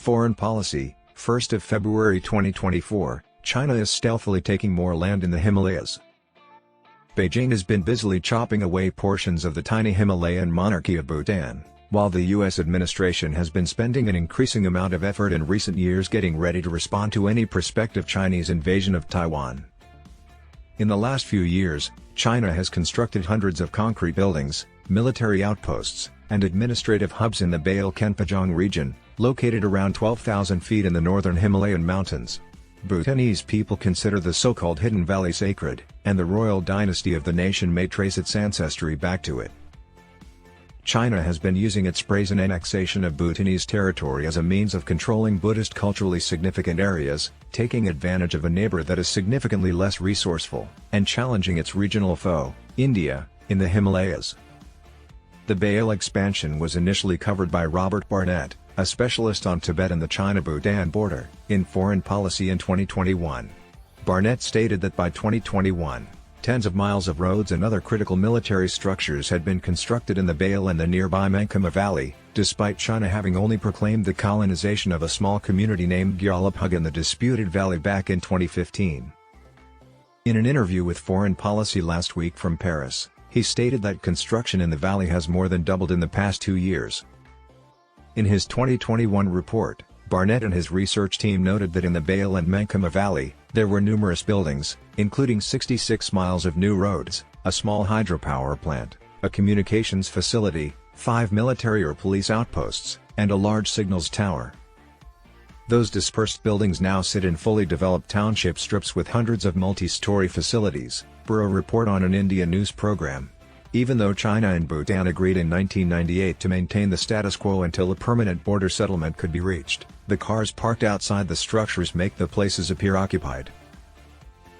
Foreign policy, 1st of February 2024, China is stealthily taking more land in the Himalayas. Beijing has been busily chopping away portions of the tiny Himalayan monarchy of Bhutan, while the U.S. administration has been spending an increasing amount of effort in recent years getting ready to respond to any prospective Chinese invasion of Taiwan. In the last few years, China has constructed hundreds of concrete buildings, military outposts, and administrative hubs in the Beyul Khenpajong region, located around 12,000 feet in the northern Himalayan mountains. Bhutanese people consider the so-called Hidden Valley sacred, and the royal dynasty of the nation may trace its ancestry back to it. China has been using its brazen annexation of Bhutanese territory as a means of controlling Buddhist culturally significant areas, taking advantage of a neighbor that is significantly less resourceful, and challenging its regional foe, India, in the Himalayas. The Beyul expansion was initially covered by Robert Barnett, a specialist on Tibet and the China-Bhutan border, in Foreign Policy in 2021. Barnett stated that by 2021, tens of miles of roads and other critical military structures had been constructed in the Beyul and the nearby Menkema Valley, despite China having only proclaimed the colonization of a small community named Gyalabhug in the disputed valley back in 2015. In an interview with Foreign Policy last week from Paris, he stated that construction in the valley has more than doubled in the past 2 years. In his 2021 report, Barnett and his research team noted that in the Beyul and Menkema Valley, there were numerous buildings, including 66 miles of new roads, a small hydropower plant, a communications facility, 5 military or police outposts, and a large signals tower. Those dispersed buildings now sit in fully developed township strips with hundreds of multi-story facilities, per a report on an India news program. Even though China and Bhutan agreed in 1998 to maintain the status quo until a permanent border settlement could be reached, the cars parked outside the structures make the places appear occupied.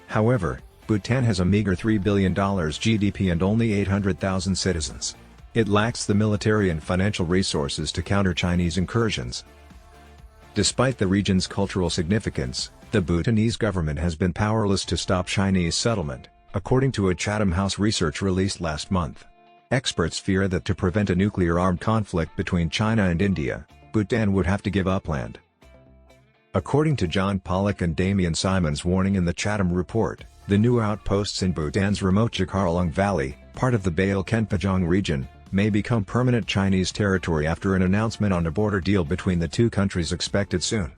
However, Bhutan has a meager $3 billion GDP and only 800,000 citizens. It lacks the military and financial resources to counter Chinese incursions. Despite the region's cultural significance, the Bhutanese government has been powerless to stop Chinese settlement, according to a Chatham House research released last month. Experts fear that to prevent a nuclear-armed conflict between China and India, Bhutan would have to give up land. According to John Pollock and Damian Simon's warning in the Chatham report, the new outposts in Bhutan's remote Jakarlong Valley, part of the Beyul Khenpajong region, may become permanent Chinese territory after an announcement on a border deal between the two countries expected soon.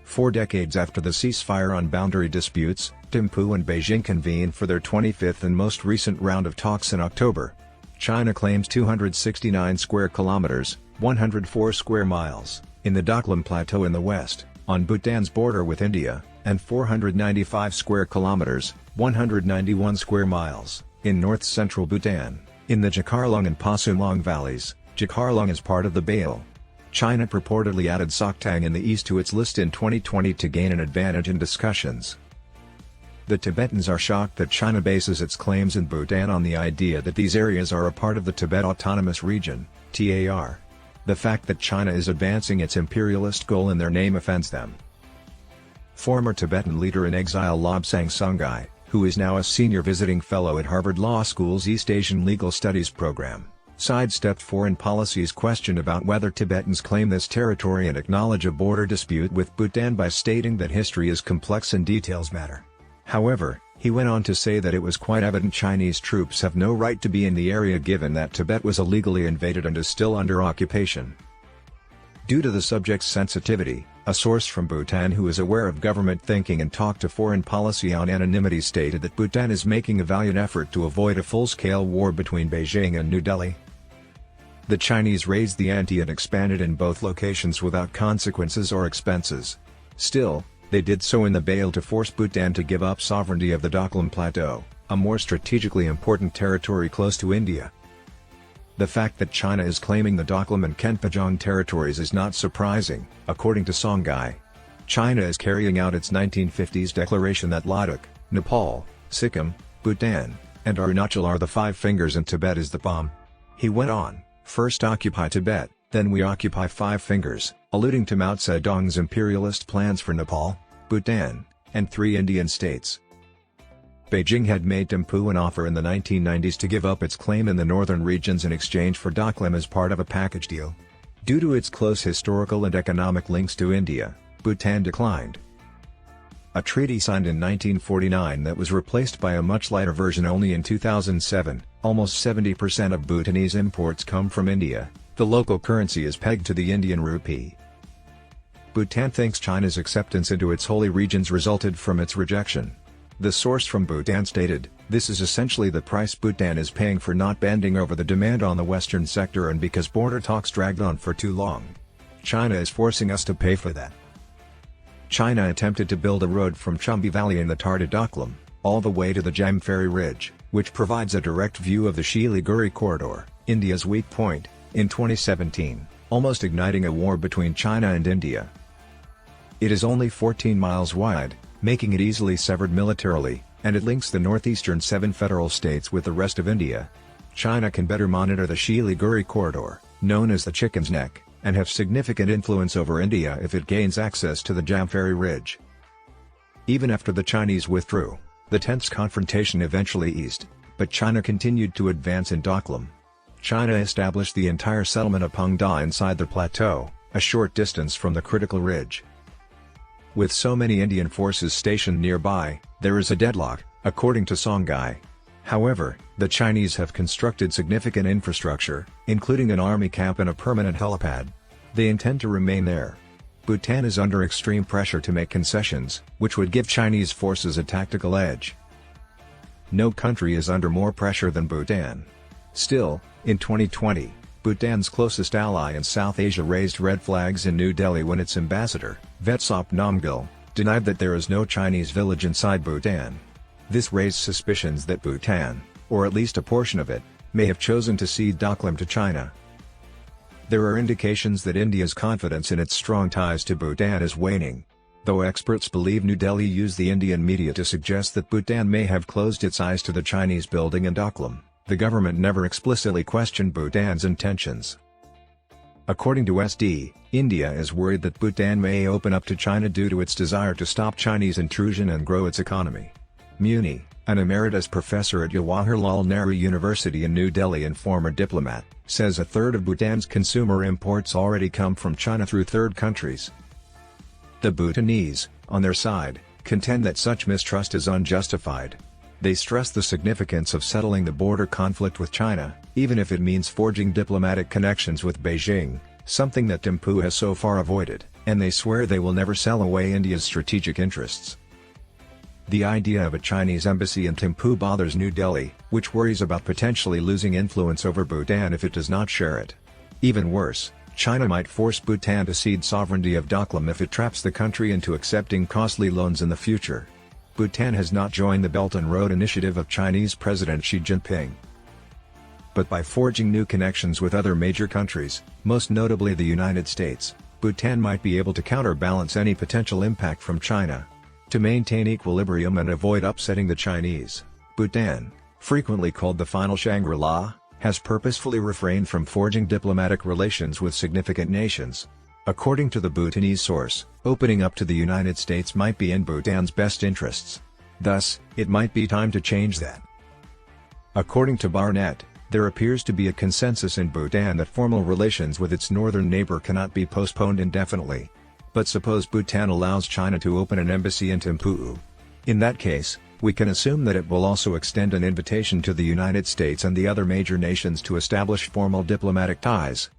4 decades after the ceasefire on boundary disputes, Thimphu and Beijing convened for their 25th and most recent round of talks in October. China claims 269 square kilometers, 104 square miles, in the Doklam Plateau in the west, on Bhutan's border with India, and 495 square kilometers, 191 square miles, in north-central Bhutan, in the Jakarlong and Pasumlong valleys. Jakarlong is part of the Beyul. China purportedly added Soktang in the east to its list in 2020 to gain an advantage in discussions. The Tibetans are shocked that China bases its claims in Bhutan on the idea that these areas are a part of the Tibet Autonomous Region, TAR. The fact that China is advancing its imperialist goal in their name offends them. Former Tibetan leader in exile Lobsang Songhai, who is now a senior visiting fellow at Harvard Law School's East Asian Legal Studies program, sidestepped Foreign Policy's question about whether Tibetans claim this territory and acknowledge a border dispute with Bhutan by stating that history is complex and details matter. However, he went on to say that it was quite evident Chinese troops have no right to be in the area given that Tibet was illegally invaded and is still under occupation. Due to the subject's sensitivity, a source from Bhutan who is aware of government thinking and talked to Foreign Policy on anonymity stated that Bhutan is making a valiant effort to avoid a full-scale war between Beijing and New Delhi. The Chinese raised the ante and expanded in both locations without consequences or expenses. Still, they did so in the Beyul to force Bhutan to give up sovereignty of the Doklam Plateau, a more strategically important territory close to India. The fact that China is claiming the Doklam and Khenpajong territories is not surprising, according to Songhai. China is carrying out its 1950s declaration that Ladakh, Nepal, Sikkim, Bhutan, and Arunachal are the 5 fingers and Tibet is the palm. He went on, "First occupy Tibet, then we occupy 5 fingers," alluding to Mao Zedong's imperialist plans for Nepal, Bhutan, and 3 Indian states. Beijing had made Thimphu an offer in the 1990s to give up its claim in the northern regions in exchange for Doklam as part of a package deal. Due to its close historical and economic links to India, Bhutan declined. A treaty signed in 1949 that was replaced by a much lighter version only in 2007. Almost 70% of Bhutanese imports come from India. The local currency is pegged to the Indian rupee. Bhutan thinks China's acceptance into its holy regions resulted from its rejection. The source from Bhutan stated, "This is essentially the price Bhutan is paying for not bending over the demand on the western sector and because border talks dragged on for too long. China is forcing us to pay for that." China attempted to build a road from Chumbi Valley in the Thar to Doklam, all the way to the Jampheri Ridge, which provides a direct view of the Siliguri corridor, India's weak point, in 2017, almost igniting a war between China and India. It is only 14 miles wide, making it easily severed militarily, and it links the northeastern 7 federal states with the rest of India. China can better monitor the Siliguri corridor, known as the Chicken's Neck, and have significant influence over India if it gains access to the Jampheri Ridge. Even after the Chinese withdrew, the tense confrontation eventually eased, but China continued to advance in Doklam. China established the entire settlement of Pengda inside the plateau, a short distance from the critical ridge. With so many Indian forces stationed nearby, there is a deadlock, according to Songhai. However, the Chinese have constructed significant infrastructure, including an army camp and a permanent helipad. They intend to remain there. Bhutan is under extreme pressure to make concessions, which would give Chinese forces a tactical edge. No country is under more pressure than Bhutan. Still, in 2020, Bhutan's closest ally in South Asia raised red flags in New Delhi when its ambassador, Vetsop Namgyal, denied that there is no Chinese village inside Bhutan. This raised suspicions that Bhutan, or at least a portion of it, may have chosen to cede Doklam to China. There are indications that India's confidence in its strong ties to Bhutan is waning. Though experts believe New Delhi used the Indian media to suggest that Bhutan may have closed its eyes to the Chinese building in Doklam, the government never explicitly questioned Bhutan's intentions. According to SD, India is worried that Bhutan may open up to China due to its desire to stop Chinese intrusion and grow its economy. Muni, an emeritus professor at Jawaharlal Nehru University in New Delhi and former diplomat, says a third of Bhutan's consumer imports already come from China through third countries. The Bhutanese, on their side, contend that such mistrust is unjustified. They stress the significance of settling the border conflict with China, even if it means forging diplomatic connections with Beijing, something that Thimphu has so far avoided, and they swear they will never sell away India's strategic interests. The idea of a Chinese embassy in Thimphu bothers New Delhi, which worries about potentially losing influence over Bhutan if it does not share it. Even worse, China might force Bhutan to cede sovereignty of Doklam if it traps the country into accepting costly loans in the future. Bhutan has not joined the Belt and Road Initiative of Chinese President Xi Jinping. But by forging new connections with other major countries, most notably the United States, Bhutan might be able to counterbalance any potential impact from China. To maintain equilibrium and avoid upsetting the Chinese, Bhutan, frequently called the final Shangri-La, has purposefully refrained from forging diplomatic relations with significant nations. According to the Bhutanese source, opening up to the United States might be in Bhutan's best interests. Thus, it might be time to change that. According to Barnett, there appears to be a consensus in Bhutan that formal relations with its northern neighbor cannot be postponed indefinitely. But suppose Bhutan allows China to open an embassy in Thimphu. In that case, we can assume that it will also extend an invitation to the United States and the other major nations to establish formal diplomatic ties.